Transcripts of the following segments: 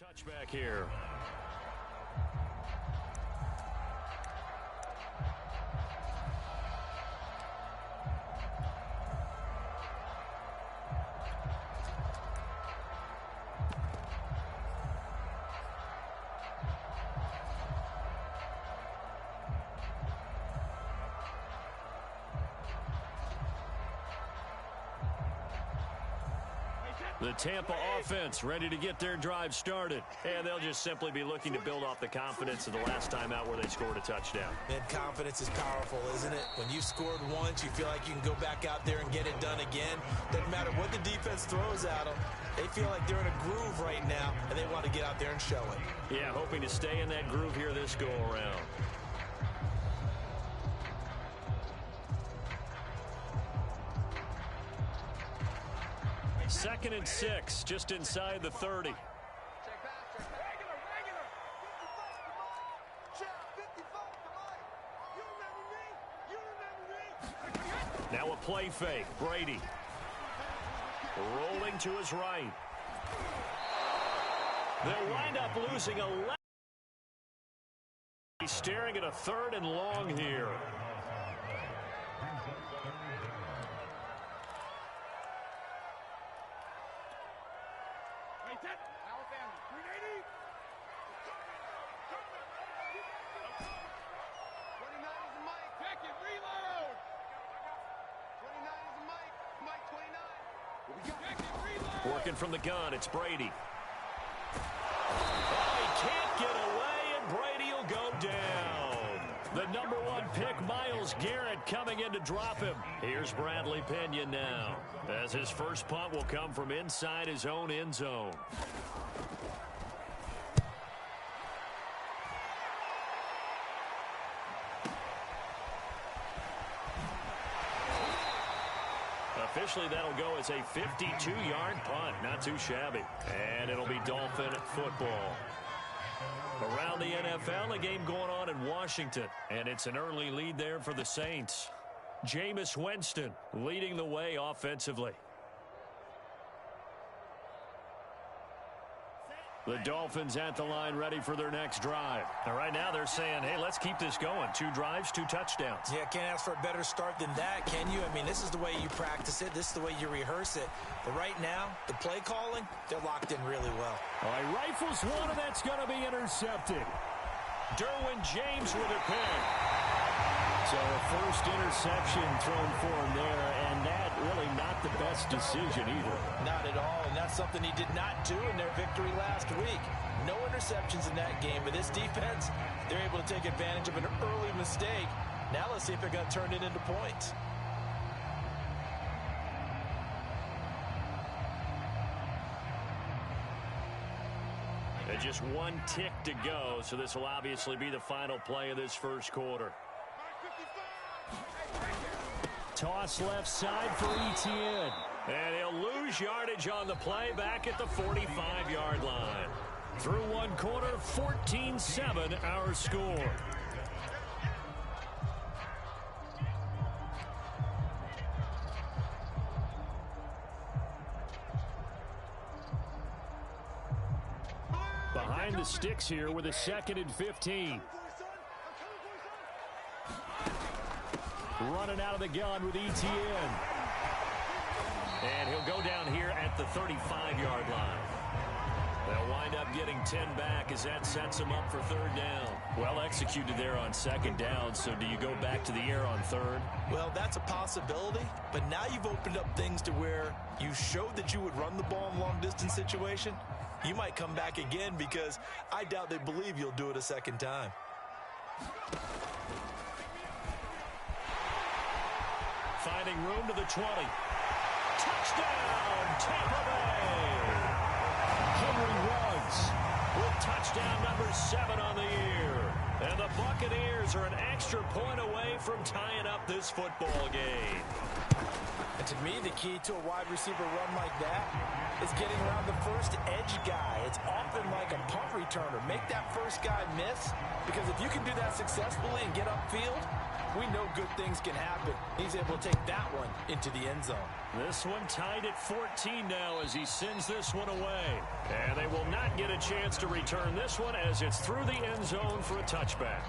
Touchback here. The Tampa offense ready to get their drive started. And they'll just simply be looking to build off the confidence of the last time out where they scored a touchdown. And confidence is powerful, isn't it? When you've scored once, you feel like you can go back out there and get it done again. Doesn't matter what the defense throws at them. They feel like they're in a groove right now, and they want to get out there and show it. Yeah, hoping to stay in that groove here this go-around. Second and 6, just inside the 30. Now a play fake. Brady rolling to his right. They'll wind up losing 11. He's staring at a 3rd and long here. Working from the gun, it's Brady. Oh, he can't get away, and Brady will go down. The number 1 pick, Myles Garrett, coming in to drop him. Here's Bradley Pena now, as his first punt will come from inside his own end zone. Officially, that'll go as a 52-yard punt. Not too shabby. And it'll be Dolphin football. Around the NFL, a game going on in Washington. And it's an early lead there for the Saints. Jameis Winston leading the way offensively. The Dolphins at the line ready for their next drive. And right now they're saying, hey, let's keep this going. 2 drives, 2 touchdowns. Yeah, can't ask for a better start than that, can you? I mean, this is the way you practice it. This is the way you rehearse it. But right now, the play calling, they're locked in really well. All right, rifles one, and that's going to be intercepted. Derwin James with a pick. So a first interception thrown for him there, and that really not the best decision either. Not at all, and that's something he did not do in their victory last week. No interceptions in that game, but this defense, they're able to take advantage of an early mistake. Now let's see if they're going to turn it into points. And just 1 tick to go, so this will obviously be the final play of this first quarter. Toss left side for Etienne. And he'll lose yardage on the play back at the 45-yard line. Through 1 quarter, 14-7 our score. Behind the sticks here with a 2nd and 15. Running out of the gun with Etienne. And he'll go down here at the 35-yard line. They'll wind up getting 10 back as that sets them up for 3rd down. Well executed there on 2nd down, so do you go back to the air on 3rd? Well, that's a possibility, but now you've opened up things to where you showed that you would run the ball in long-distance situation. You might come back again because I doubt they believe you'll do it a 2nd time. Finding room to the 20. Touchdown, Tampa Bay! Henry Ruggs With touchdown number 7 on the year. And the Buccaneers are an extra point away from tying up this football game. And to me, the key to a wide receiver run like that is getting around the first edge guy. It's often like a punt returner. Make that first guy miss, because if you can do that successfully and get upfield, we know good things can happen. He's able to take that one into the end zone. This one tied at 14 now as he sends this one away. And they will not get a chance to return this one as it's through the end zone for a touchback.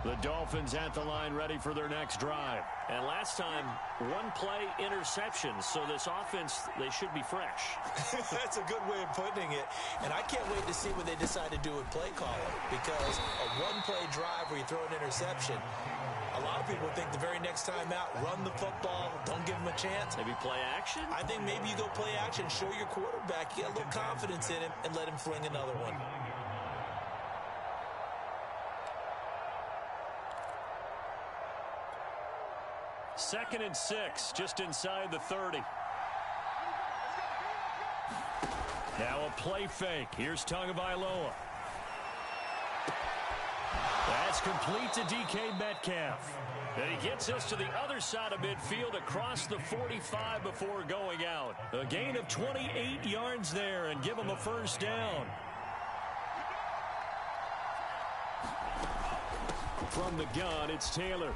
The Dolphins at the line ready for their next drive. And last time, one-play interception. So this offense, they should be fresh. That's a good way of putting it. And I can't wait to see what they decide to do with play calling. Because a one-play drive where you throw an interception, a lot of people think the very next time out, run the football, don't give them a chance. Maybe play action? I think maybe you go play action, show your quarterback, get a little confidence in him, and let him fling another one. Second and 6, just inside the 30. Now a play fake. Here's Tagovailoa. That's complete to DK Metcalf. And he gets us to the other side of midfield across the 45 before going out. A gain of 28 yards there and give him a first down. From the gun, it's Taylor.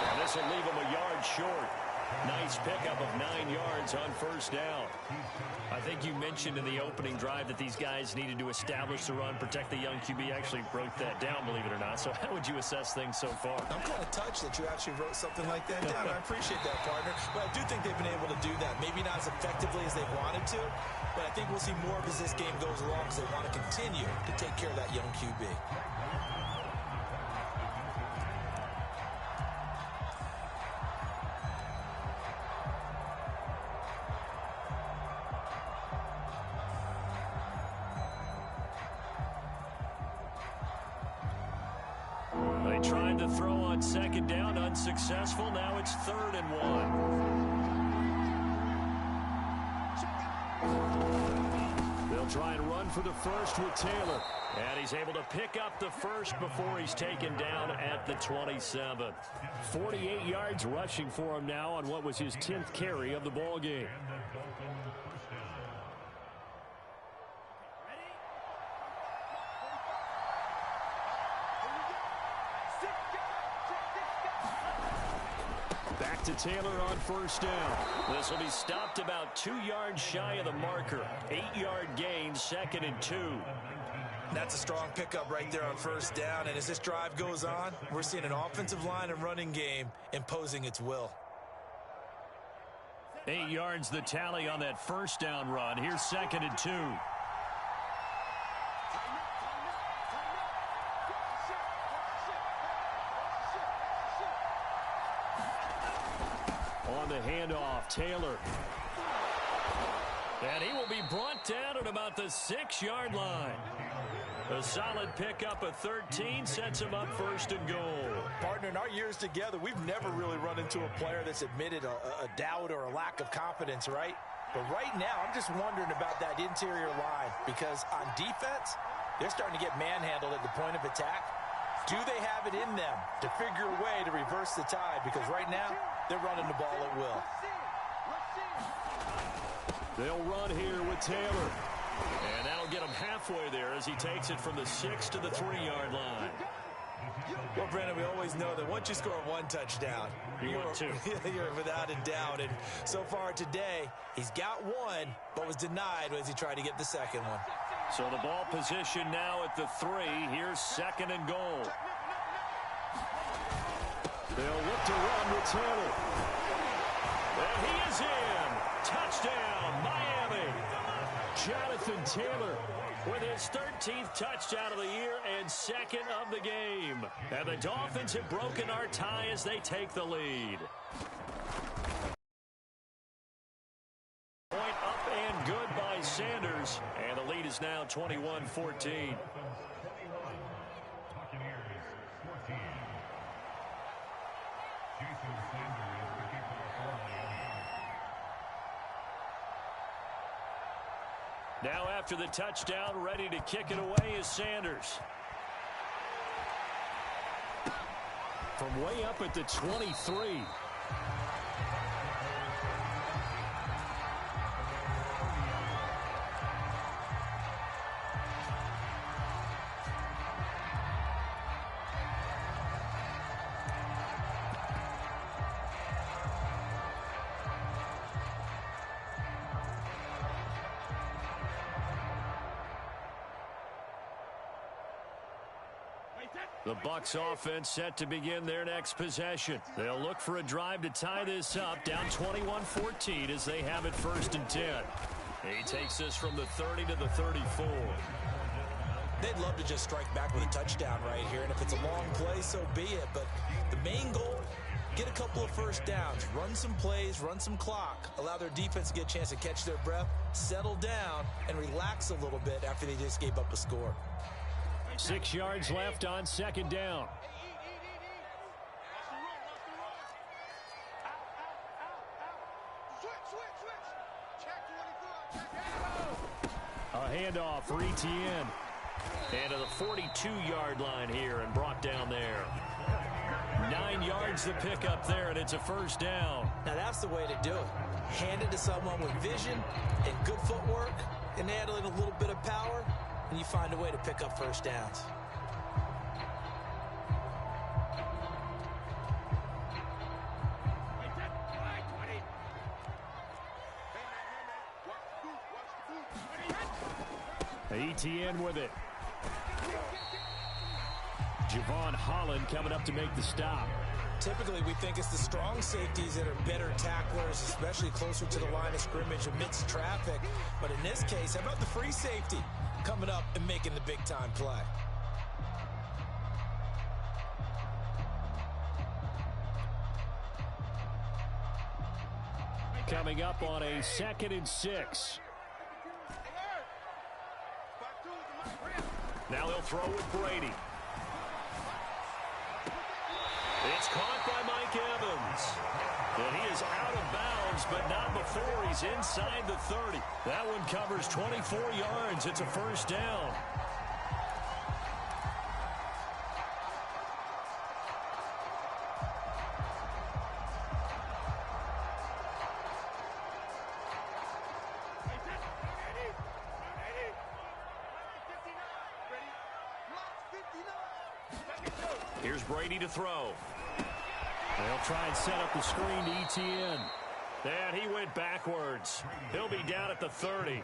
And this will leave him a yard short. Nice pickup of 9 yards on first down. I think you mentioned in the opening drive that these guys needed to establish the run, protect the young QB. Actually wrote that down, believe it or not. So how would you assess things so far? I'm kind of touched that you actually wrote something like that down. I appreciate that, partner. But I do think they've been able to do that. Maybe not as effectively as they wanted to, but I think we'll see more of as this game goes along because they want to continue to take care of that young QB. Tried to throw on second down, unsuccessful. Now it's 3rd and 1. They'll try and run for the first with Taylor. And he's able to pick up the first before he's taken down at the 27. 48 yards rushing for him now on what was his 10th carry of the ball game. To Taylor on first down. This will be stopped about 2 yards shy of the marker. 8-yard gain, 2nd and 2. That's a strong pickup right there on first down. And as this drive goes on, we're seeing an offensive line and running game imposing its will. 8 yards the tally on that first down run. Here's 2nd and 2. On the handoff, Taylor. And he will be brought down at about the 6-yard line. A solid pickup of 13 sets him up 1st and goal. Partner, in our years together, we've never really run into a player that's admitted a doubt or a lack of confidence, right? But right now, I'm just wondering about that interior line because on defense, they're starting to get manhandled at the point of attack. Do they have it in them to figure a way to reverse the tide? Because right now, they're running the ball at will. They'll run here with Taylor. And that'll get him halfway there as he takes it from the 6 to the 3-yard line. Well, Brandon, we always know that once you score one touchdown, you're without a doubt. And so far today, he's got one, but was denied as he tried to get the second one. So the ball position now at the 3. Here's 2nd and goal. They'll look to run with Taylor. And he is in. Touchdown, Miami. Jonathan Taylor with his 13th touchdown of the year and 2nd of the game. And the Dolphins have broken our tie as they take the lead. Point up and good by Sanders. And the lead is now 21-14. Now after the touchdown, ready to kick it away is Sanders. From way up at the 23. The Bucs offense set to begin their next possession. They'll look for a drive to tie this up, down 21-14 as they have it 1st and 10. He takes this from the 30 to the 34. They'd love to just strike back with a touchdown right here, and if it's a long play, so be it. But the main goal, get a couple of first downs, run some plays, run some clock, allow their defense to get a chance to catch their breath, settle down, and relax a little bit after they just gave up a score. 6 yards left on 2nd down. A handoff for Etienne. And to the 42-yard line here and brought down there. 9 yards to pick up there, and it's a 1st down. Now that's the way to do it. Hand it to someone with vision and good footwork, and add in a little bit of power, and you find a way to pick up 1st downs. Etienne with it. Javon Holland coming up to make the stop. Typically, we think it's the strong safeties that are better tacklers, especially closer to the line of scrimmage amidst traffic. But in this case, how about the free safety coming up and making the big-time play? Coming up on a 2nd and 6. Now they'll throw with Brady. It's caught by Mike Evans. And he is out of bounds, but not before he's inside the 30. That one covers 24 yards. It's a 1st down. Here's Brady to throw. They'll try and set up the screen to Etienne. And he went backwards. He'll be down at the 30.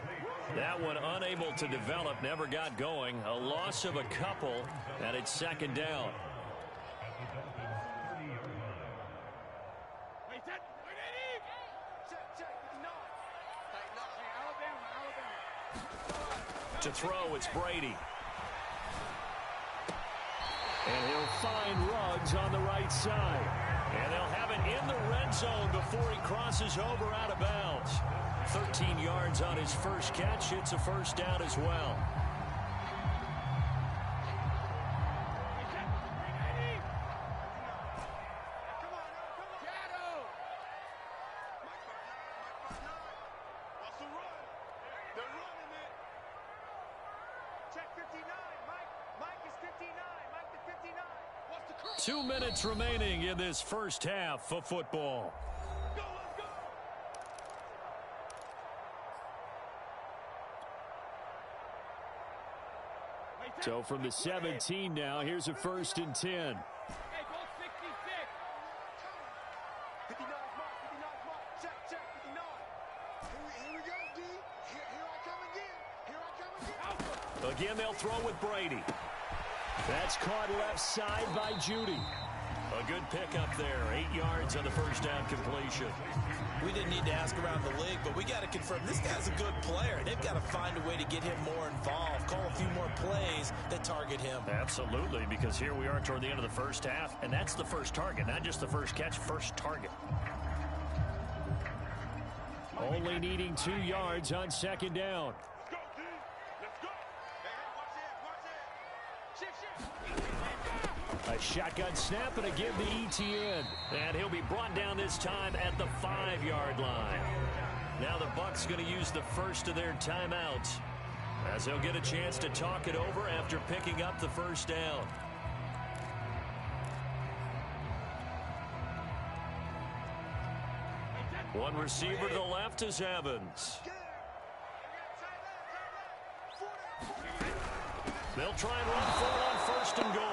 That one unable to develop, never got going. A loss of a couple, and it's 2nd down. To throw, it's Brady. And he'll find Ruggs on the right side. And they'll have it in the red zone before he crosses over out of bounds. 13 yards on his first catch. It's a 1st down as well. Go, 2 minutes remaining in this first half of football. So from the 17 now, here's a 1st and 10. Again, they'll throw with Brady. That's caught left side by Judy. A good pickup there. 8 yards on the 1st down completion. We didn't need to ask around the league, but we got to confirm this guy's a good player. They've got to find a way to get him more involved, call a few more plays that target him. Absolutely, because here we are toward the end of the first half, and that's the first target, not just the first catch, first target. Only needing 2 yards on 2nd down. A shotgun snap and a give to Etienne. And he'll be brought down this time at the 5-yard line. Now the Bucs going to use the first of their timeouts as they'll get a chance to talk it over after picking up the 1st down. One receiver to the left is Evans. They'll try and run for it on 1st and goal.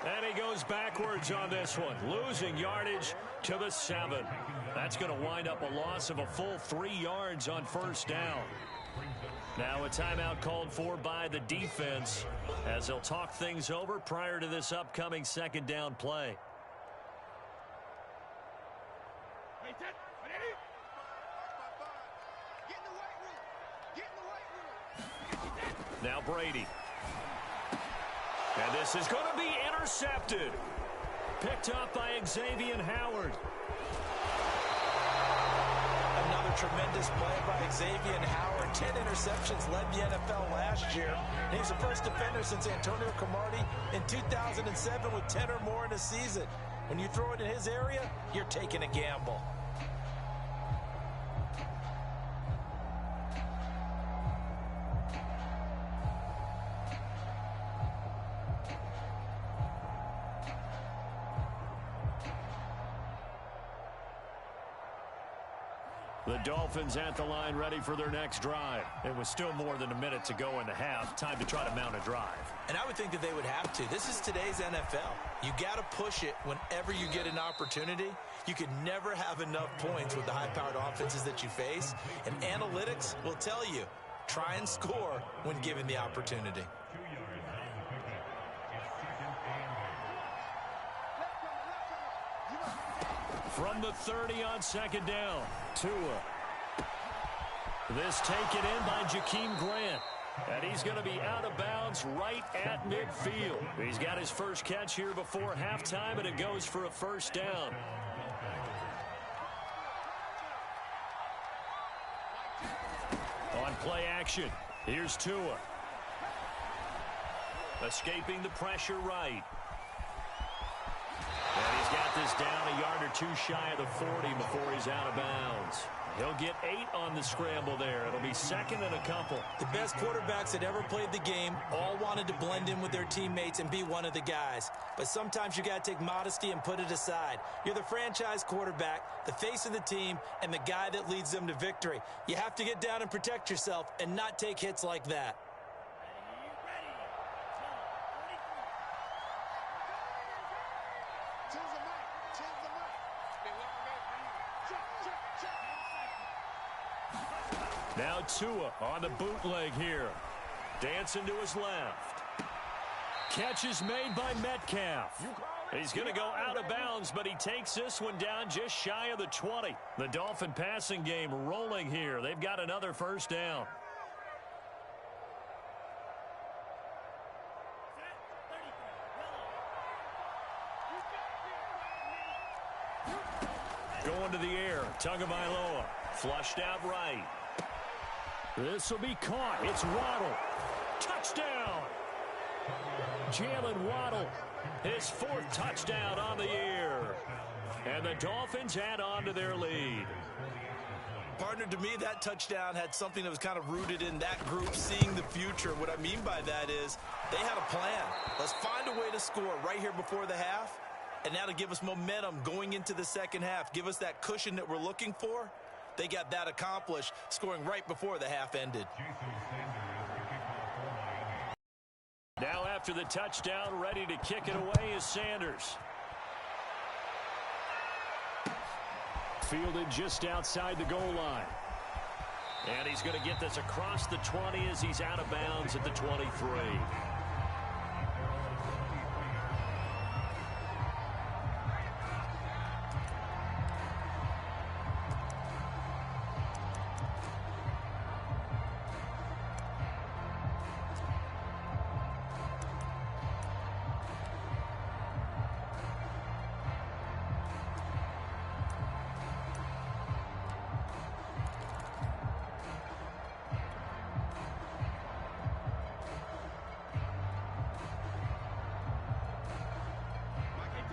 And he goes backwards on this one, losing yardage to the 7. That's going to wind up a loss of a full 3 yards on 1st down. Now a timeout called for by the defense as they'll talk things over prior to this upcoming second down play. Now Brady. And this is going to be intercepted. Picked up by Xavier Howard. Another tremendous play by Xavier Howard. 10 interceptions, led the NFL last year. And he's the first defender since Antonio Cromartie in 2007 with 10 or more in a season. When you throw it in his area, you're taking a gamble. The Dolphins at the line ready for their next drive. It was still more than a minute to go in the half. Time to try to mount a drive. And I would think that they would have to. This is today's NFL. You got to push it whenever you get an opportunity. You can never have enough points with the high-powered offenses that you face. And analytics will tell you, try and score when given the opportunity. From the 30 on second down, Tua. This taken in by Jakeem Grant. And he's going to be out of bounds right at midfield. He's got his first catch here before halftime, and it goes for a first down. On play action, here's Tua. Escaping the pressure right. And he's got this down a yard or two shy of the 40 before he's out of bounds. He'll get 8 on the scramble there. It'll be second and a couple. The best quarterbacks that ever played the game all wanted to blend in with their teammates and be one of the guys. But sometimes you got to take modesty and put it aside. You're the franchise quarterback, the face of the team, and the guy that leads them to victory. You have to get down and protect yourself and not take hits like that. Now Tua on the bootleg here. Dancing to his left. Catch is made by Metcalf. He's going to go out of bounds, but he takes this one down just shy of the 20. The Dolphin passing game rolling here. They've got another first down. Going to the air. Tagovailoa. Flushed out right. This will be caught. It's Waddle. Touchdown. Jalen Waddle. His 4th touchdown on the year. And the Dolphins add on to their lead. Partner, to me, that touchdown had something that was kind of rooted in that group seeing the future. What I mean by that is they had a plan. Let's find a way to score right here before the half. And now to give us momentum going into the second half. Give us that cushion that we're looking for. They got that accomplished, scoring right before the half ended. Now after the touchdown, ready to kick it away is Sanders. Fielded just outside the goal line. And he's going to get this across the 20 as he's out of bounds at the 23.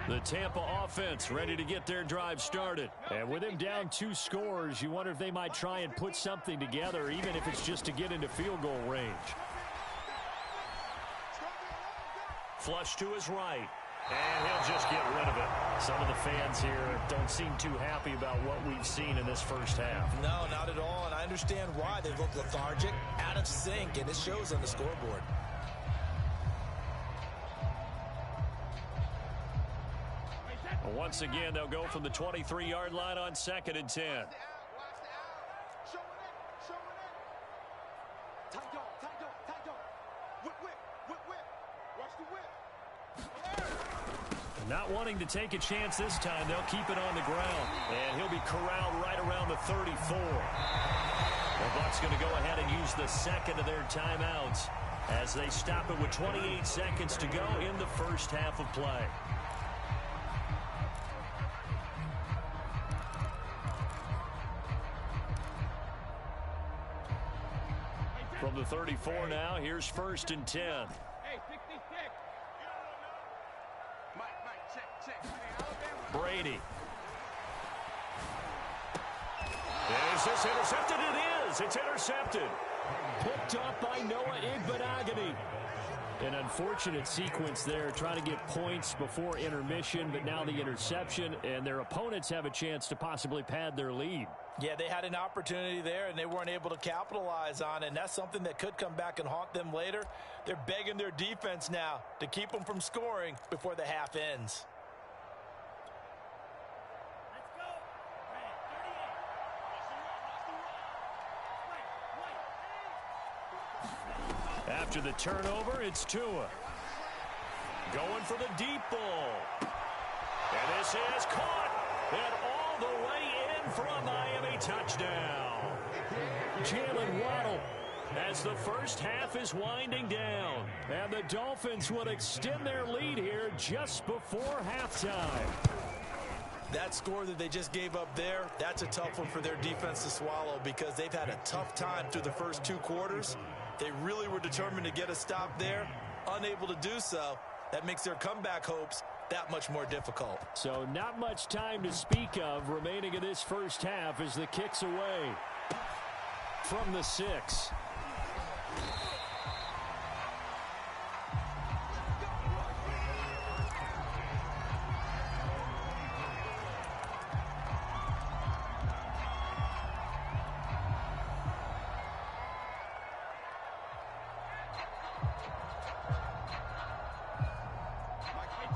The Tampa offense ready to get their drive started. And with him down 2 scores, you wonder if they might try and put something together, even if it's just to get into field goal range. Flush to his right. And he'll just get rid of it. Some of the fans here don't seem too happy about what we've seen in this first half. No, not at all. And I understand why. They look lethargic, out of sync, and it shows on the scoreboard. Once again, they'll go from the 23-yard line on 2nd and 10. Not wanting to take a chance this time, they'll keep it on the ground. And he'll be corralled right around the 34. The Bucs going to go ahead and use the second of their timeouts as they stop it with 28 seconds to go in the first half of play. From the 34 now, here's 1st and 10. Hey, 66. Check. Brady. Is this intercepted? It is. It's intercepted. Picked up by Noah Igbenogany. An unfortunate sequence there, trying to get points before intermission, but now the interception, and their opponents have a chance to possibly pad their lead. Yeah, they had an opportunity there, and they weren't able to capitalize on it, and that's something that could come back and haunt them later. They're begging their defense now to keep them from scoring before the half ends. After the turnover, it's Tua. Going for the deep ball. And this is caught. And all the way in for a Miami touchdown. Jalen Waddle as the first half is winding down. And the Dolphins will extend their lead here just before halftime. That score that they just gave up there, that's a tough one for their defense to swallow because they've had a tough time through the first 2 quarters. They really were determined to get a stop there, unable to do so. That makes their comeback hopes that much more difficult. So not much time to speak of remaining in this first half as the kick's away from the 6.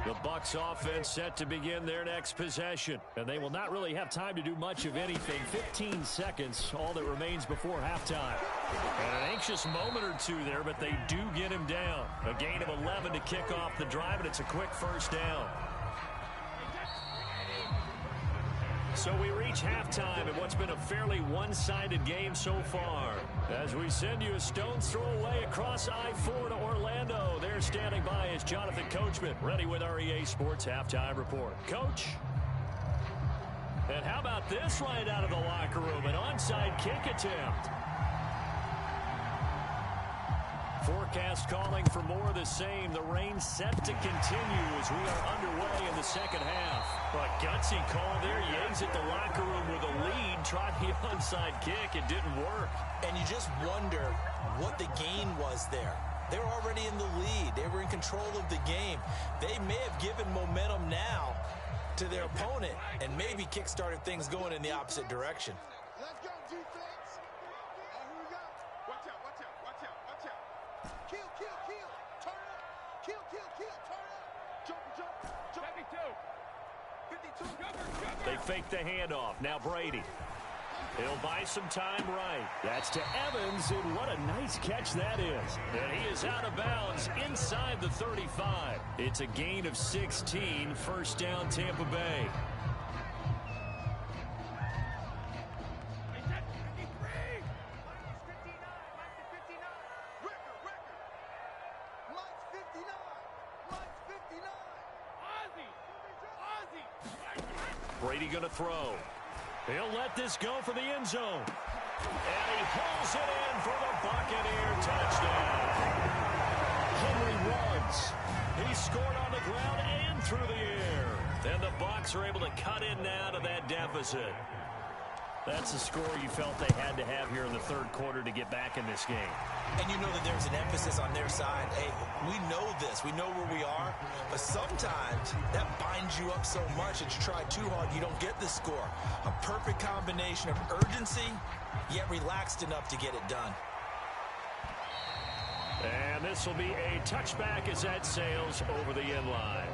The Bucs offense set to begin their next possession. And they will not really have time to do much of anything. 15 seconds, all that remains before halftime. And an anxious moment or two there, but they do get him down. A gain of 11 to kick off the drive, and it's a quick first down. So we reach halftime in what's been a fairly one-sided game so far. As we send you a stone's throw away across I-4 to Orlando. There standing by is Jonathan Coachman, ready with our EA Sports Halftime Report. Coach? And how about this right out of the locker room? An onside kick attempt. Forecast calling for more of the same. The rain set to continue as we are underway in the second half. But gutsy call there. Yates at the locker room with a lead. Tried the onside kick. It didn't work. And you just wonder what the gain was there. They were already in the lead. They were in control of the game. They may have given momentum now to their opponent and maybe kick-started things going in the opposite direction. Let's go, defense. Here we go. Watch out. Kill. Turn up. Kill. Turn up. Jump. 52. Jumper. They fake the handoff. Now Brady. He'll buy some time right. That's to Evans, and what a nice catch that is. And he is out of bounds inside the 35. It's a gain of 16. First down, Tampa Bay. Brady going to throw. He'll let this go for the end zone. And he pulls it in for the Buccaneer touchdown. Henry runs. He scored on the ground and through the air. And the Bucs are able to cut in now to that deficit. That's the score you felt they had to have here in the third quarter to get back in this game. And you know that there's an emphasis on their side. Hey, we know this. We know where we are. But sometimes that binds you up so much that you try too hard, you don't get the score. A perfect combination of urgency, yet relaxed enough to get it done. And this will be a touchback as that sails over the end line.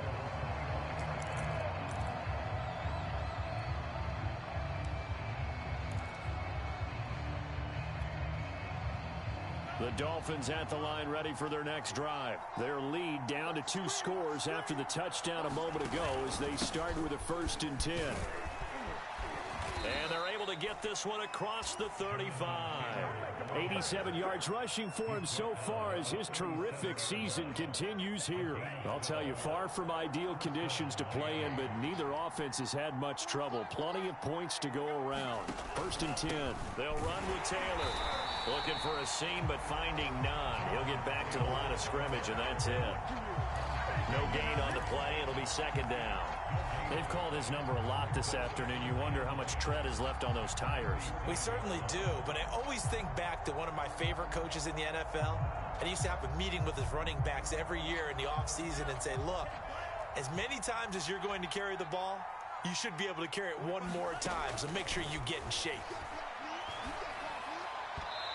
The Dolphins at the line ready for their next drive. Their lead down to 2 scores after the touchdown a moment ago as they start with a 1st and 10. And they're able to get this one across the 35. 87 yards rushing for him so far as his terrific season continues here. I'll tell you, far from ideal conditions to play in, but neither offense has had much trouble. Plenty of points to go around. 1st and 10. They'll run with Taylor. Looking for a seam, but finding none. He'll get back to the line of scrimmage, and that's it. No gain on the play. It'll be 2nd down. They've called his number a lot this afternoon. You wonder how much tread is left on those tires. We certainly do, but I always think back to one of my favorite coaches in the NFL. And he used to have a meeting with his running backs every year in the offseason and say, look, as many times as you're going to carry the ball, you should be able to carry it one more time, so make sure you get in shape.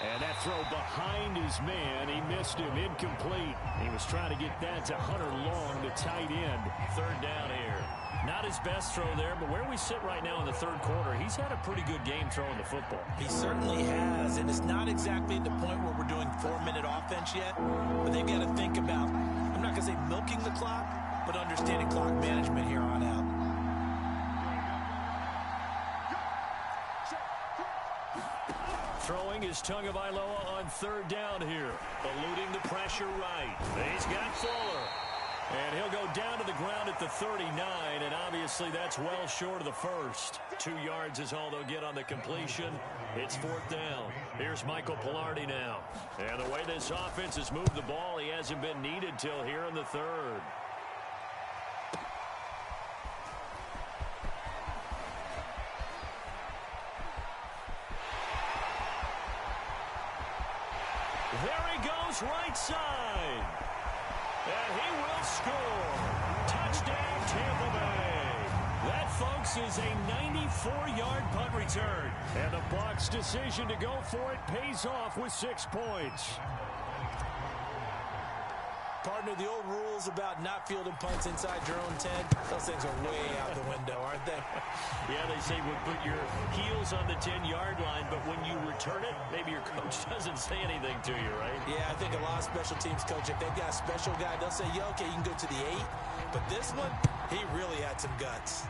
And that throw behind his man, he missed him, incomplete. He was trying to get that to Hunter Long, the tight end. 3rd down here. Not his best throw there, but where we sit right now in the 3rd quarter, he's had a pretty good game throwing the football. He certainly has, and it's not exactly at the point where we're doing 4-minute offense yet, but they've got to think about, I'm not going to say milking the clock, but understanding clock management here on out. Throwing is Tagovailoa on 3rd down here. Eluding the pressure right. He's got Fuller. And he'll go down to the ground at the 39, and obviously that's well short of the 1st. 2 yards is all they'll get on the completion. It's 4th down. Here's Michael Pilardi now. And the way this offense has moved the ball, he hasn't been needed till here in the 3rd. There he goes, right side. And he will score. Touchdown, Tampa Bay. That, folks, is a 94-yard punt return. And the Bucs' decision to go for it pays off with 6 points. Partner, the old rules about not fielding punts inside your own 10, those things are way out the window, aren't they? Yeah, they say put your heels on the 10-yard line, but when you return it, maybe your coach doesn't say anything to you, right? Yeah, I think a lot of special teams coach, if they've got a special guy, they'll say, yeah, okay, you can go to the 8. But this one, he really had some guts.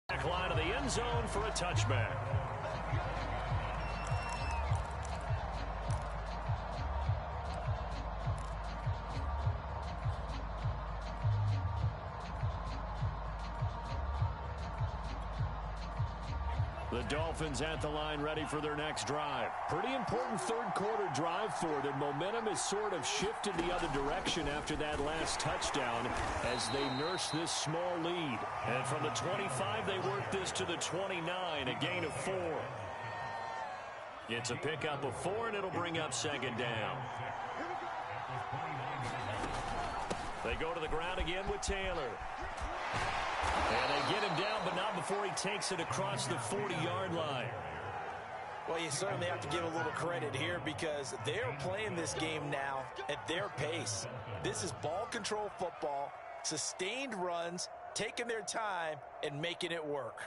Back line of the end zone for a touchback. The Dolphins at the line ready for their next drive. Pretty important 3rd quarter drive for them. Momentum has sort of shifted the other direction after that last touchdown as they nurse this small lead. And from the 25, they work this to the 29, a gain of 4. It's a pickup of 4, and it'll bring up 2nd down. They go to the ground again with Taylor. And they get him down, but not before he takes it across the 40-yard line. Well, you certainly have to give a little credit here because they're playing this game now at their pace. This is ball control football, sustained runs, taking their time, and making it work.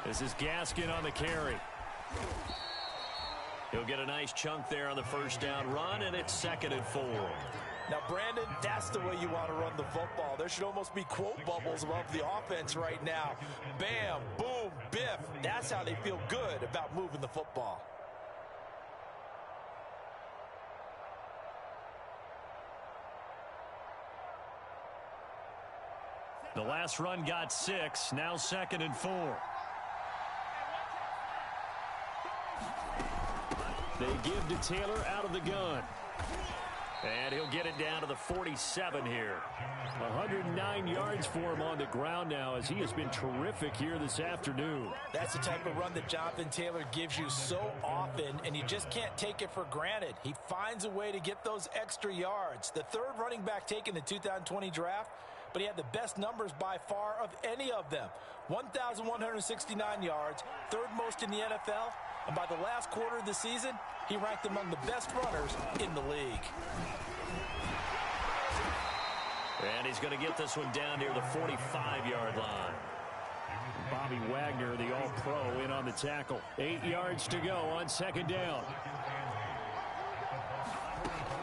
This is Gaskin on the carry. He'll get a nice chunk there on the 1st down run, and it's 2nd and 4. Now, Brandon, that's the way you want to run the football. There should almost be quote bubbles above the offense right now. Bam, boom, biff. That's how they feel good about moving the football. The last run got 6, now 2nd and 4. They give to Taylor out of the gun. And he'll get it down to the 47 here. 109 yards for him on the ground now as he has been terrific here this afternoon. That's the type of run that Jonathan Taylor gives you so often, and you just can't take it for granted. He finds a way to get those extra yards. The 3rd running back taken in the 2020 draft, but he had the best numbers by far of any of them. 1,169 yards, 3rd most in the NFL, And by the last quarter of the season, he ranked among the best runners in the league. And he's going to get this one down near the 45-yard line. Bobby Wagner, the All-Pro, in on the tackle. 8 yards to go on second down.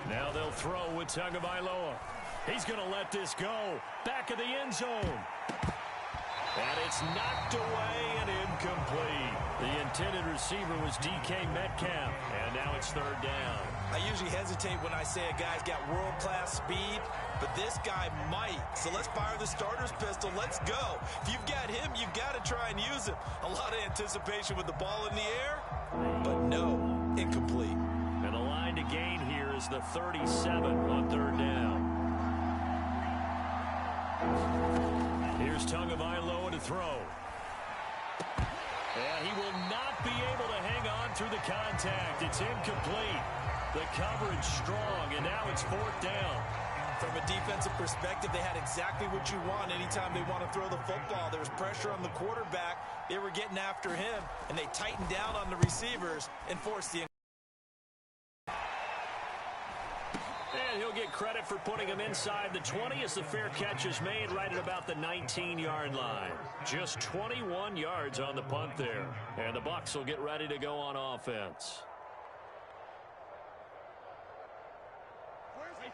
Now they'll throw with Tagovailoa. He's going to let this go. Back of the end zone. And it's knocked away and incomplete. The intended receiver was DK Metcalf. And now it's third down. I usually hesitate when I say a guy's got world-class speed, but this guy might. So let's fire the starter's pistol. Let's go. If you've got him, you've got to try and use him. A lot of anticipation with the ball in the air, but no, incomplete. And the line to gain here is the 37 on third down. Here's Tagovailoa to throw. And he will not be able to hang on through the contact. It's incomplete. The coverage strong, and now it's fourth down. From a defensive perspective, they had exactly what you want anytime they want to throw the football. There was pressure on the quarterback. They were getting after him, and they tightened down on the receivers and forced the... And he'll get credit for putting him inside the 20 as the fair catch is made right at about the 19-yard line. Just 21 yards on the punt there. And the Bucs will get ready to go on offense.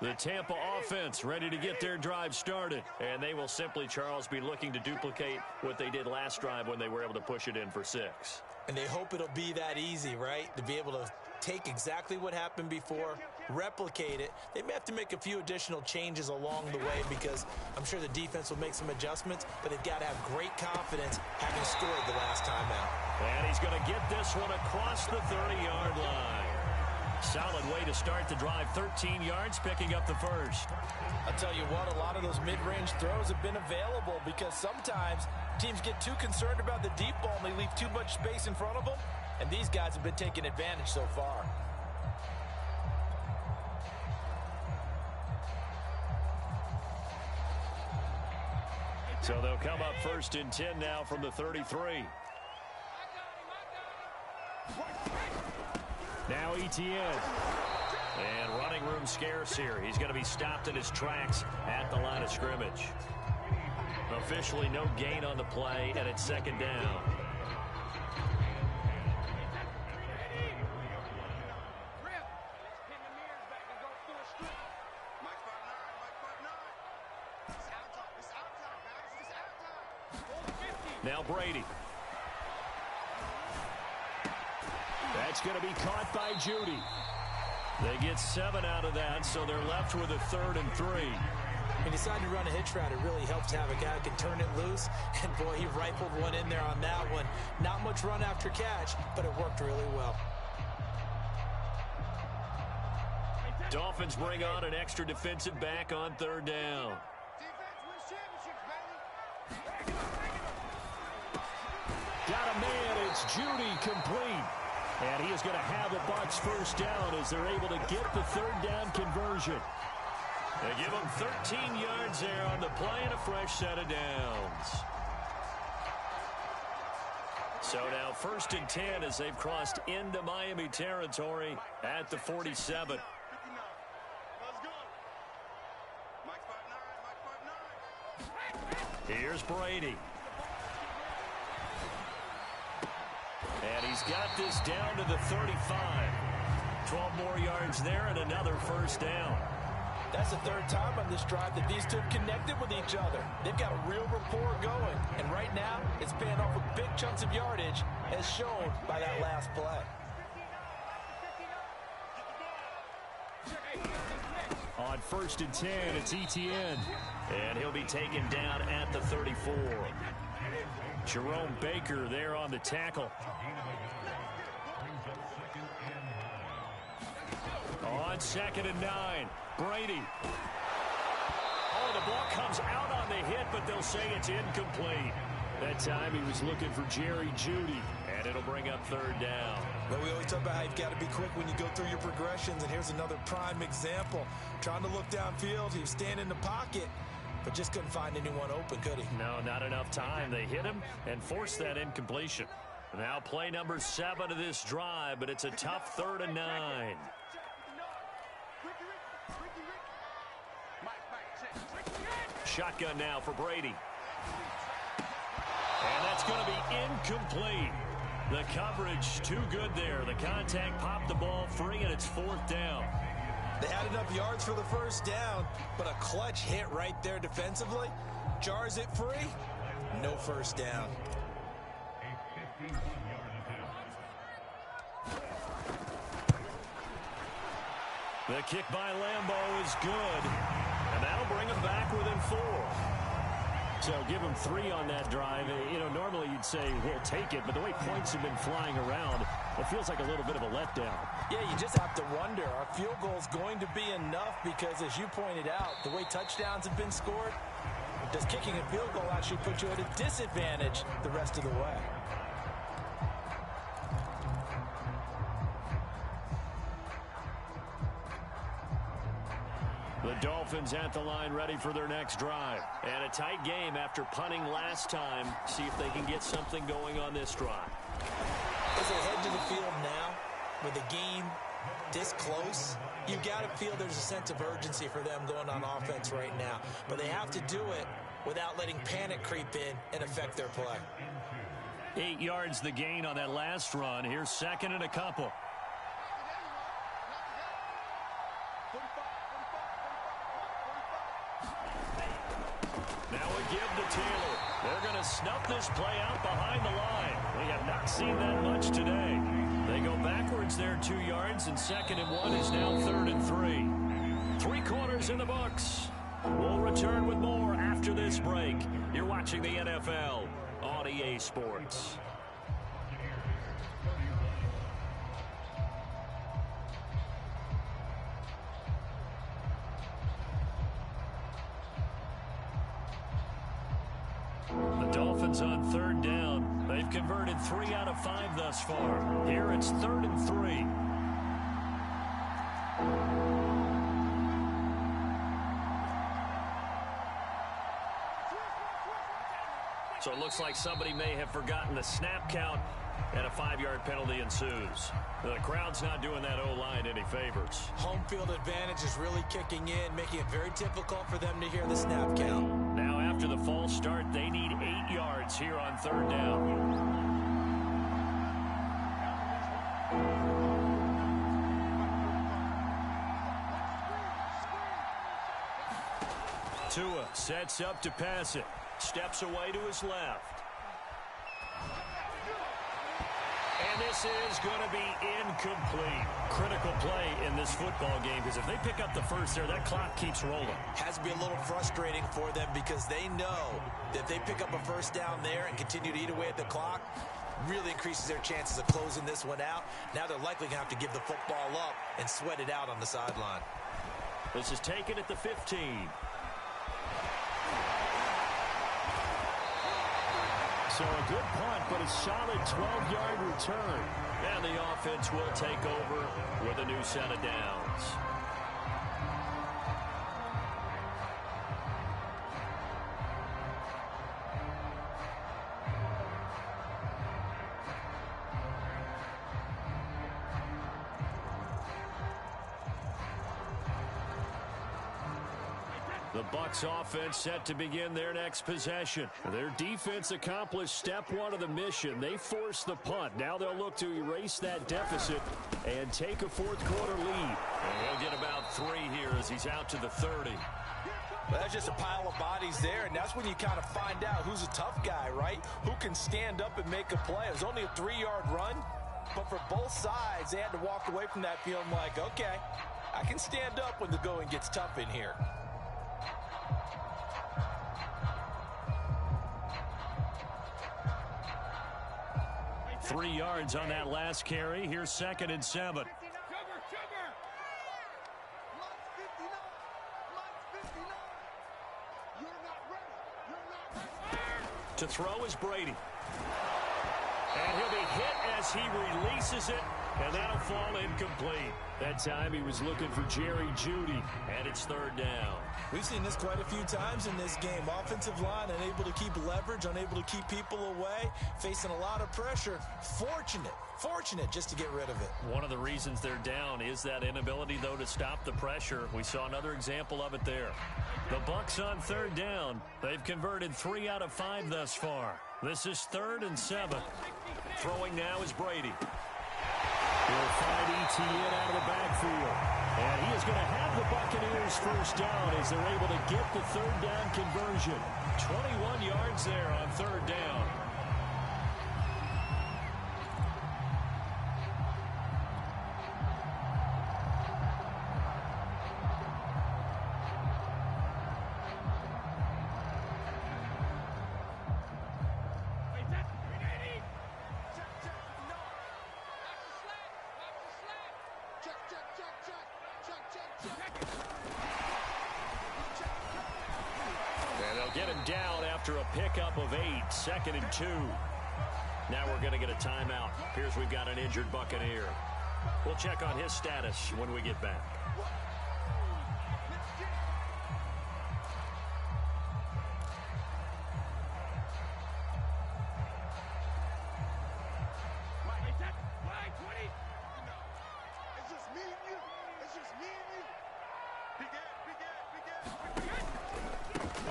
The Tampa offense ready to get their drive started. And they will simply, Charles, be looking to duplicate what they did last drive when they were able to push it in for 6. And they hope it'll be that easy, right? To be able to take exactly what happened before, replicate it. They may have to make a few additional changes along the way because I'm sure the defense will make some adjustments, but they've got to have great confidence having scored the last time out. And he's going to get this one across the 30-yard line. Solid way to start the drive, 13 yards, picking up the first. I'll tell you what, a lot of those mid-range throws have been available because sometimes teams get too concerned about the deep ball and they leave too much space in front of them, and these guys have been taking advantage so far. So they'll come up first and 10 now from the 33. Now Etienne. And running room scarce here. He's going to be stopped in his tracks at the line of scrimmage. Officially no gain on the play, and it's second down. Now Brady. That's going to be caught by Judy. They get 7 out of that, so they're left with a 3rd and 3. He decided to run a hitch route. It really helps to have a guy who can turn it loose. And, boy, he rifled one in there on that one. Not much run after catch, but it worked really well. Dolphins bring on an extra defensive back on 3rd down. Got a man. It's Judy complete. And he is going to have a Bucs first down as they're able to get the 3rd down conversion. They give him 13 yards there on the play and a fresh set of downs. So now 1st and 10 as they've crossed into Miami territory at the 47. Here's Brady. And he's got this down to the 35. 12 more yards there and another first down. That's the 3rd time on this drive that these two have connected with each other. They've got a real rapport going. And right now, it's paying off with big chunks of yardage, as shown by that last play. On 1st and 10, it's Etienne. And he'll be taken down at the 34. Jerome Baker there on the tackle. On 2nd and 9, Brady. Oh, the ball comes out on the hit, but they'll say it's incomplete. That time he was looking for Jerry Jeudy, and it'll bring up 3rd down. But we always talk about how you've got to be quick when you go through your progressions, and here's another prime example. Trying to look downfield, he was standing in the pocket, but just couldn't find anyone open, could he? No, not enough time. They hit him and forced that incompletion. Now play number 7 of this drive, but it's a tough 3rd and 9. Shotgun now for Brady. And that's going to be incomplete. The coverage too good there. The contact popped the ball free, and it's 4th down. They had enough yards for the first down, but a clutch hit right there defensively. Jars it free. No first down. The kick by Lambeau is good, and that'll bring him back within 4. So give him 3 on that drive. You know, normally you'd say, we'll take it, but the way points have been flying around, it feels like a little bit of a letdown. Yeah, you just have to wonder, are field goals going to be enough? Because as you pointed out, the way touchdowns have been scored, does kicking a field goal actually put you at a disadvantage the rest of the way? The Dolphins at the line ready for their next drive. And a tight game after punting last time. See if they can get something going on this drive. As they head to the field now, with the game this close, you've got to feel there's a sense of urgency for them going on offense right now. But they have to do it without letting panic creep in and affect their play. 8 yards the gain on that last run. Here's 2nd and a couple. Now a give to Taylor. They're going to snuff this play out behind the line. We have not seen that much today. They go backwards there 2 yards, and 2nd and 1 is now 3rd and 3. 3 quarters in the books. We'll return with more after this break. You're watching the NFL on EA Sports. The Dolphins on 3rd down. They've converted 3 out of 5 thus far. Here it's 3rd and 3. So it looks like somebody may have forgotten the snap count, and a 5-yard penalty ensues. The crowd's not doing that O-line any favors. Home field advantage is really kicking in, making it very difficult for them to hear the snap count. Now after the false start, they need 8 yards here on 3rd down. Tua sets up to pass it. Steps away to his left. And this is going to be incomplete. Critical play in this football game, because if they pick up the first there, that clock keeps rolling. Has to be a little frustrating for them because they know that if they pick up a first down there and continue to eat away at the clock, really increases their chances of closing this one out. Now they're likely going to have to give the football up and sweat it out on the sideline. This is taken at the 15. So a good punt, but a solid 12-yard return. And the offense will take over with a new set of downs. The Bucs offense set to begin their next possession. Their defense accomplished step 1 of the mission. They forced the punt. Now they'll look to erase that deficit and take a 4th quarter lead. And he'll get about 3 here as he's out to the 30. Well, that's just a pile of bodies there, and that's when you kind of find out who's a tough guy, right? Who can stand up and make a play. It was only a 3-yard run, but for both sides, they had to walk away from that feeling like, okay, I can stand up when the going gets tough in here. Three yards on that last carry. Here's 2nd and 7. To throw is Brady. And he'll be hit as he releases it. And that'll fall incomplete. That time he was looking for Jerry Jeudy. And it's third down. We've seen this quite a few times in this game. Offensive line unable to keep leverage, unable to keep people away, facing a lot of pressure. Fortunate just to get rid of it. One of the reasons they're down is that inability, though, to stop the pressure. We saw another example of it there. The Bucs on third down. They've converted 3 out of 5 thus far. This is 3rd and 7. Throwing now is Brady. He'll find Etienne out of the backfield. And he is going to have the Buccaneers first down as they're able to get the third down conversion. 21 yards there on third down. And they'll get him down after a pickup of 8, 2nd and 2. Now we're going to get a timeout. Appears we've got an injured Buccaneer. We'll check on his status when we get back.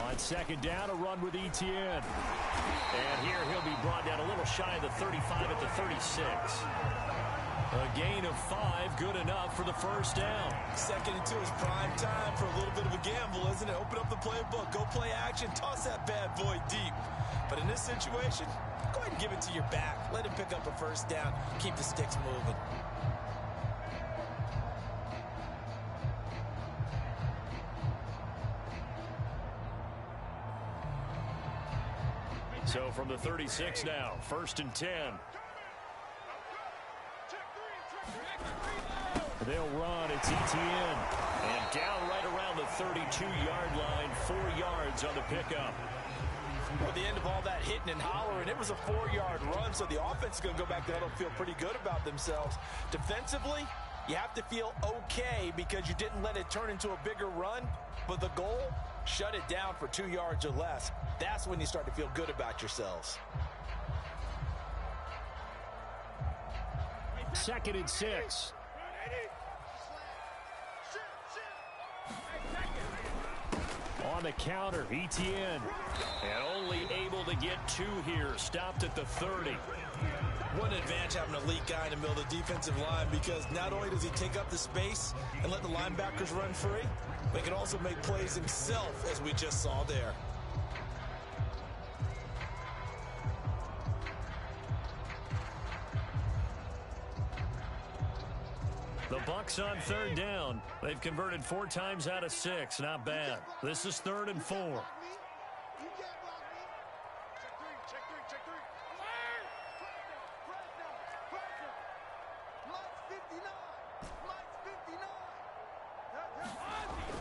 On second down, a run with Etienne. And here he'll be brought down a little shy of the 35 at the 36. A gain of 5, good enough for the first down. 2nd and 2 is prime time for a little bit of a gamble, isn't it? Open up the playbook, go play action, toss that bad boy deep. But in this situation, go ahead and give it to your back. Let him pick up a first down, keep the sticks moving. So from the 36 now, 1st and 10. They'll run. It's Etienne. And down right around the 32-yard line, 4 yards on the pickup. At the end of all that hitting and hollering, it was a 4-yard run, so the offense is going to go back there and feel pretty good about themselves. Defensively, you have to feel okay because you didn't let it turn into a bigger run, but the goal, shut it down for 2 yards or less. That's when you start to feel good about yourselves. 2nd and 6. On the counter, Etienne. And only able to get 2 here, stopped at the 30. What an advantage having an elite guy in the middle of the defensive line, because not only does he take up the space and let the linebackers run free, but he can also make plays himself, as we just saw there. The Bucs on third down. They've converted 4 times out of 6. Not bad. This is 3rd and 4.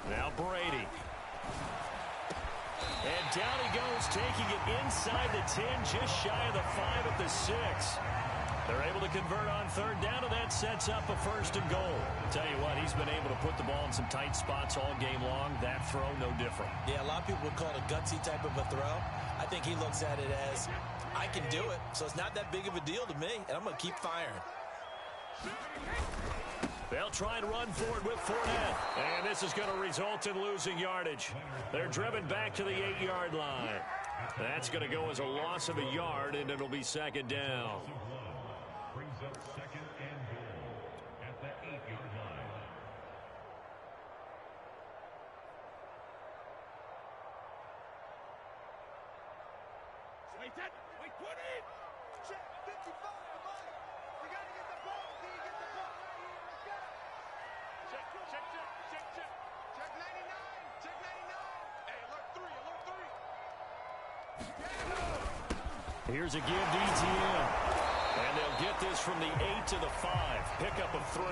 Now Brady. And down he goes, taking it inside the 10, just shy of the 5 at the 6. They're able to convert on third down, and that sets up a 1st and goal. Tell you what, he's been able to put the ball in some tight spots all game long. That throw, no different. Yeah, a lot of people would call it a gutsy type of a throw. I think he looks at it as, I can do it, so it's not that big of a deal to me, and I'm going to keep firing. They'll try and run forward with Fournette. And this is going to result in losing yardage. They're driven back to the 8-yard line. That's going to go as a loss of a yard, and it'll be 2nd down. Brings up 2nd and goal at the 8-yard line. Wait, 20! Check 55, Mike! We got to get the ball. Can you get the ball right here? Let's go! Check. Check 99! Check 99! Hey, alert 3! Here's a give to Etienne. And they'll get this from the 8 to the 5. Pickup of 3.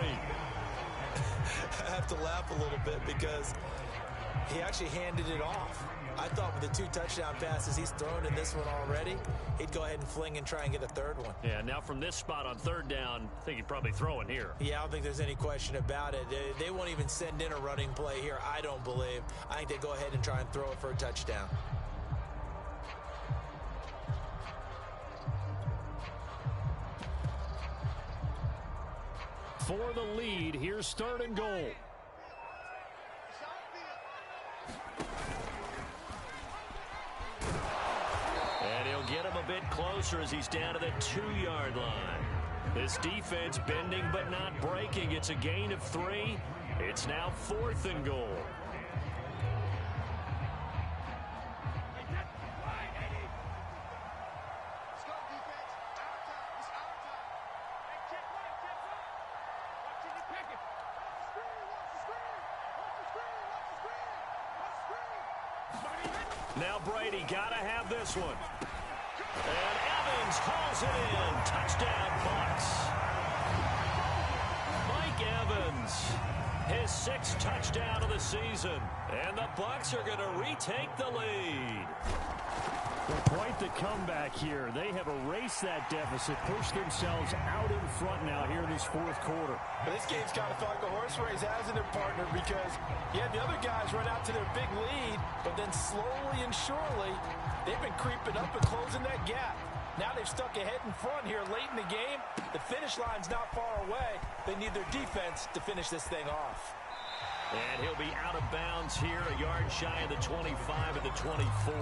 I have to laugh a little bit because He actually handed it off. I thought with the 2 touchdown passes he's thrown in this one already, he'd go ahead and fling and try and get a third one. Yeah, now from this spot on 3rd down, I think he'd probably throw in here. Yeah, I don't think there's any question about it. They won't even send in a running play here, I don't believe. I think they go ahead and try and throw it for a touchdown. For the lead, here's 3rd and goal. And he'll get him a bit closer as he's down to the 2-yard line. This defense bending but not breaking. It's a gain of 3. It's now 4th and goal. Now Brady got to have this one. And Evans hauls it in. Touchdown, Bucs. Mike Evans, his 6th touchdown of the season. And the Bucs are going to retake the lead. Well, quite the comeback here. They have erased that deficit, pushed themselves out in front now here in this 4th quarter. But this game's kind of felt like a horse race, hasn't it, partner? Because you had the other guys run out to their big lead, but then slowly and surely, they've been creeping up and closing that gap. Now they've stuck ahead in front here late in the game. The finish line's not far away. They need their defense to finish this thing off. And he'll be out of bounds here, a yard shy of the 25 at the 24.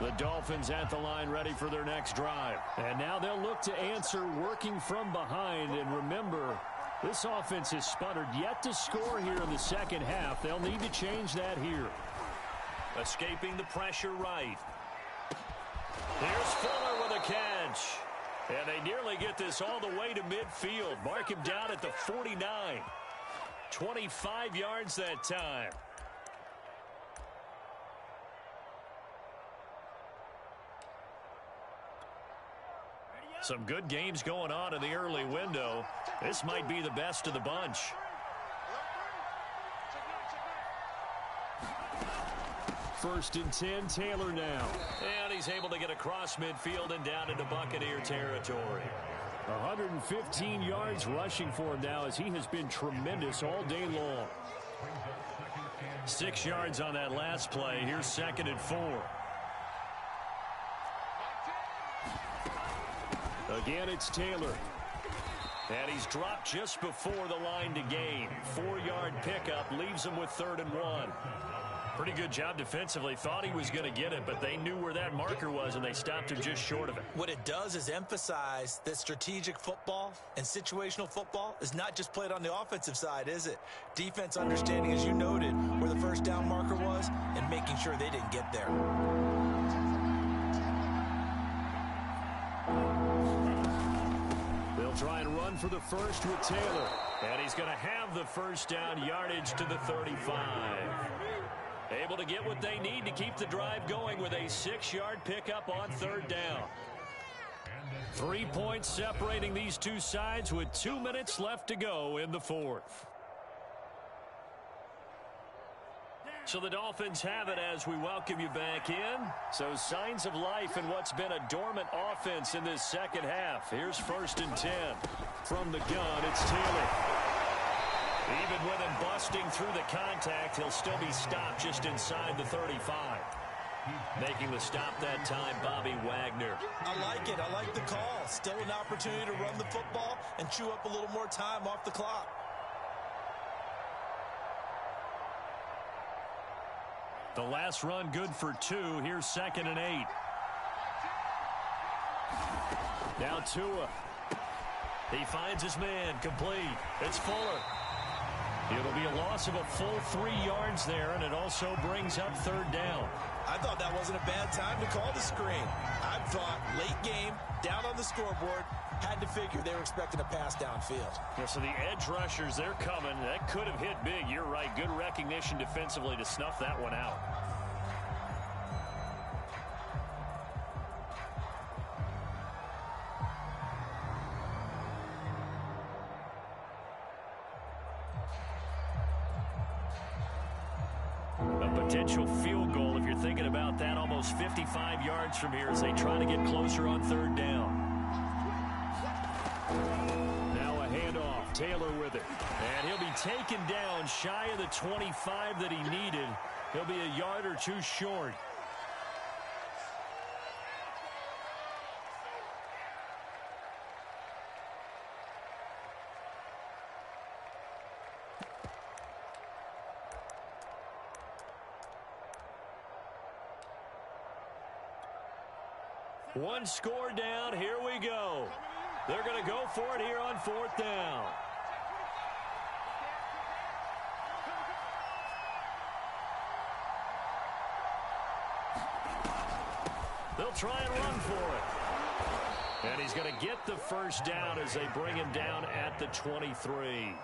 The Dolphins at the line ready for their next drive. And now they'll look to answer working from behind. And remember, this offense has sputtered yet to score here in the 2nd half. They'll need to change that here. Escaping the pressure right. Here's Fuller with a catch. And they nearly get this all the way to midfield. Mark him down at the 49. 25 yards that time. Some good games going on in the early window. This might be the best of the bunch. First and 10, Taylor now. And he's able to get across midfield and down into Buccaneer territory. 115 yards rushing for him now as he has been tremendous all day long. 6 yards on that last play. Here's 2nd and 4. Again, it's Taylor. And he's dropped just before the line to gain. 4-yard pickup leaves him with 3rd and 1. Pretty good job defensively. Thought he was going to get it, but they knew where that marker was, and they stopped him just short of it. What it does is emphasize that strategic football and situational football is not just played on the offensive side, is it? Defense understanding, as you noted, where the first down marker was and making sure they didn't get there. They'll try and run for the first with Taylor. And he's going to have the first down yardage to the 35. Able to get what they need to keep the drive going with a 6-yard pickup on 3rd down. 3 points separating these two sides with 2 minutes left to go in the 4th. So the Dolphins have it as we welcome you back in. So signs of life in what's been a dormant offense in this 2nd half. Here's 1st and 10. From the gun, it's Taylor. Even with him busting through the contact, he'll still be stopped just inside the 35. Making the stop that time, Bobby Wagner. I like it. I like the call. Still an opportunity to run the football and chew up a little more time off the clock. The last run good for 2. Here's 2nd and 8. Now Tua. He finds his man complete. It's Fuller. It'll be a loss of a full 3 yards there, and it also brings up 3rd down. I thought that wasn't a bad time to call the screen. I thought late game, down on the scoreboard, had to figure they were expecting a pass downfield. Yeah, so the edge rushers, they're coming. That could have hit big. You're right. Good recognition defensively to snuff that one out. potential field goal, if you're thinking about that, almost 55 yards from here as they try to get closer on third down. Now a handoff. Taylor with it. And he'll be taken down shy of the 25 that he needed. He'll be a yard or two short. One score down. Here we go. They're going to go for it here on fourth down. They'll try and run for it. And he's going to get the first down as they bring him down at the 23.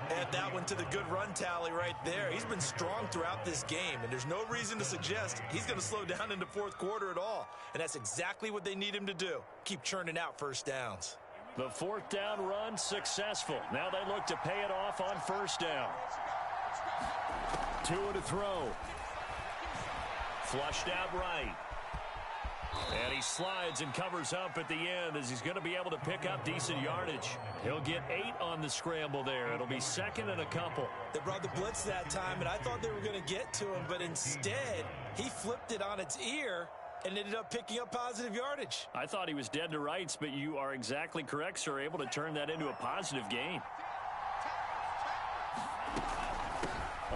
Add that one to the good run tally right there. He's been strong throughout this game, and there's no reason to suggest he's going to slow down in the fourth quarter at all. And that's exactly what they need him to do. Keep churning out first downs. The fourth down run successful. Now they look to pay it off on first down. 2 to throw. Flushed out right. And he slides and covers up at the end as he's going to be able to pick up decent yardage. He'll get 8 on the scramble there. It'll be second and a couple. They brought the blitz that time, and I thought they were going to get to him, but instead he flipped it on its ear and ended up picking up positive yardage. I thought he was dead to rights, but you are exactly correct, sir. Able to turn that into a positive gain.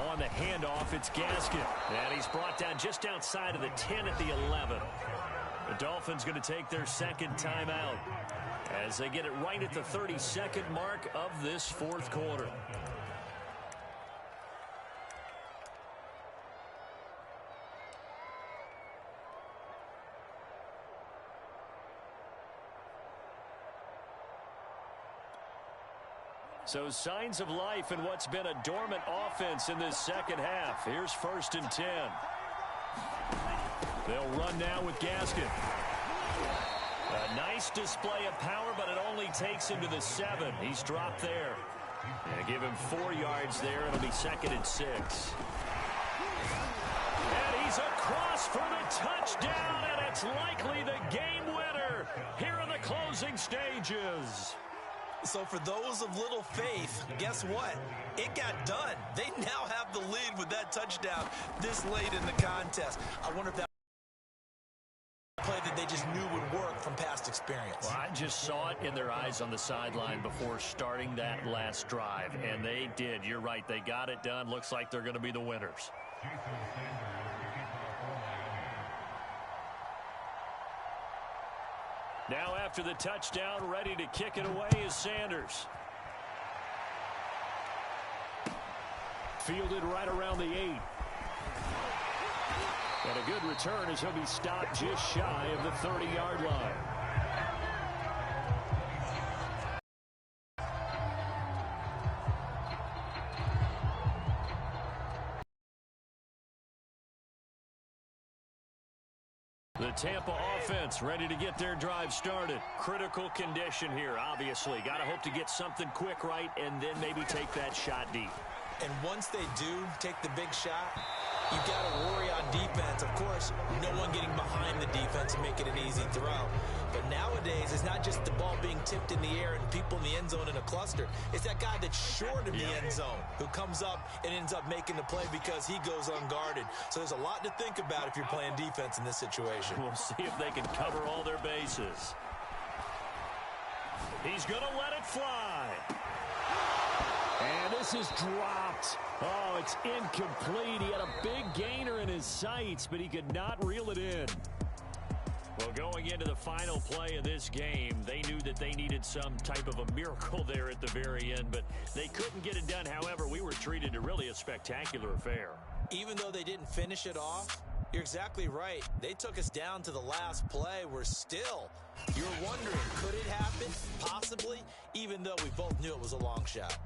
On the handoff, it's Gaskin. And he's brought down just outside of the 10 at the 11. The Dolphins going to take their second timeout as they get it right at the 32nd mark of this fourth quarter. So signs of life in what's been a dormant offense in this second half. Here's 1st and 10. They'll run now with Gaskin. A nice display of power, but it only takes him to the 7. He's dropped there. And give him 4 yards there. It'll be 2nd and 6. And he's across for the touchdown, and it's likely the game winner here in the closing stages. So for those of little faith, guess what? It got done. They now have the lead with that touchdown this late in the contest. I wonder if that play that they just knew would work from past experience. Well, I just saw it in their eyes on the sideline before starting that last drive, and they did. You're right. They got it done. Looks like they're going to be the winners. Now after the touchdown, ready to kick it away is Sanders. Fielded right around the 8. And a good return as he'll be stopped just shy of the 30-yard line. The Tampa offense ready to get their drive started. Critical condition here, obviously. Got to hope to get something quick right and then maybe take that shot deep. And once they do take the big shot, you've got to worry on defense. Of course, no one getting behind the defense and making an easy throw. But nowadays, it's not just the ball being tipped in the air and people in the end zone in a cluster. It's that guy that's short of the end zone who comes up and ends up making the play because he goes unguarded. So there's a lot to think about if you're playing defense in this situation. We'll see if they can cover all their bases. He's going to let it fly. And this is dropped. Oh, it's incomplete. He had a big gainer in his sights, but he could not reel it in. Well, going into the final play of this game, they knew that they needed some type of a miracle there at the very end, but they couldn't get it done. However, we were treated to really a spectacular affair. Even though they didn't finish it off, you're exactly right. They took us down to the last play. We're still, you're wondering, could it happen? Possibly, even though we both knew it was a long shot.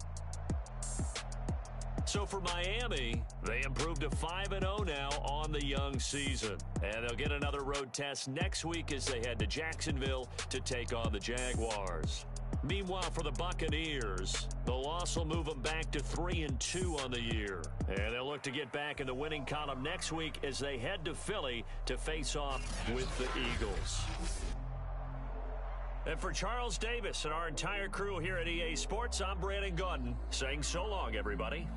So for Miami, they improved to 5-0 now on the young season. And they'll get another road test next week as they head to Jacksonville to take on the Jaguars. Meanwhile, for the Buccaneers, the loss will move them back to 3-2 on the year. And they'll look to get back in the winning column next week as they head to Philly to face off with the Eagles. And for Charles Davis and our entire crew here at EA Sports, I'm Brandon Gaudin saying so long, everybody.